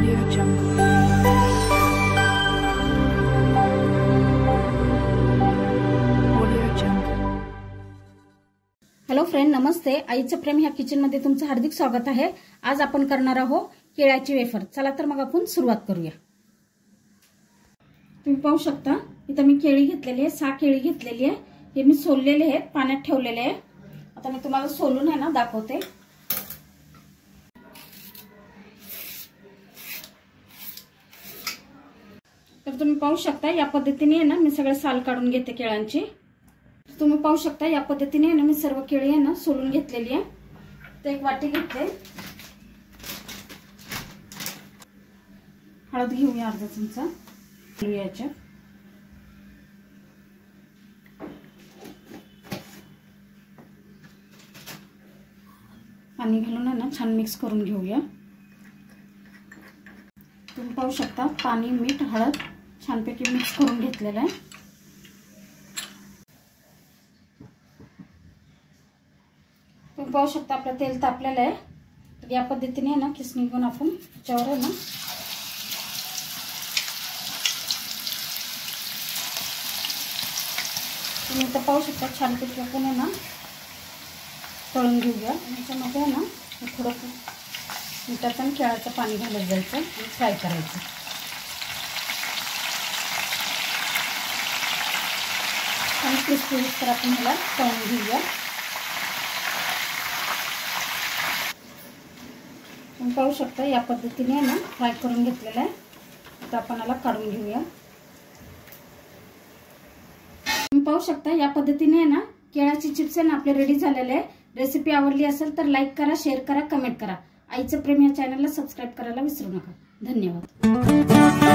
Audio Jungle. Audio Jungle. Hello friend, नमस्ते. आईचं प्रेम ह्या किचन मध्ये तुमचं हार्दिक स्वागत आहे. आज आपण करणार आहोत केळ्याची वेफर. चला तर मग आपण सुरुवात करूया. तुम्ही पाहू शकता इथं मी केळी घेतलेली आहे, 6 केळी घेतलेली आहे. हे मी सोललेले आहेत, पाण्यात ठेवलेले आहे. आता मी तुम्हाला सोलून आहे ना दाखवते. तर तुम्ही पाहू शकता या पद्धतीने आहे ना मी सगळे साल काढून घेते केळ्यांची. तुम्ही पाहू शकता या पद्धतीने आहे ना मी सर्व केळी आहे ना सोलून घेतलेली आहे. तर एक वाटी घेते. हळद घेऊया अर्धा चमचा. याच्यात पाणी घालून आहे ना छान मिक्स करून घेऊया. तुम्ही पाहू शकता पाणी, मीठ, हळद छानपैकी मिक्स करून घेतलेलं आहे. तुम्ही पाहू शकता आपलं तेल तापलेलं आहे. तर या पद्धतीने आहे ना किसणी घेऊन आपण त्याच्यावर आहे ना तुम्ही तर पाहू शकता छानपैकी आपण आहे ना तळून घेऊया. याच्यामध्ये आहे ना थोडं मिठाचं आणि केळाचं पाणी घालत जायचं आणि फ्राय करायचं. आणि क्रिस्पी तर आपण ह्याला तळून घेऊया. तुम्ही पाहू शकता या पद्धतीने आहे ना फ्राय करून घेतलेलं आहे. आता आपण याला काढून घेऊया. तुम्ही पाहू शकता या पद्धतीने आहे ना केळाची चिप्स आहे ना आपले रेडी झालेले आहे. रेसिपी आवडली असेल तर लाईक करा, शेअर करा, कमेंट करा. आईचं प्रेम या चॅनलला सबस्क्राईब करायला विसरू नका. धन्यवाद.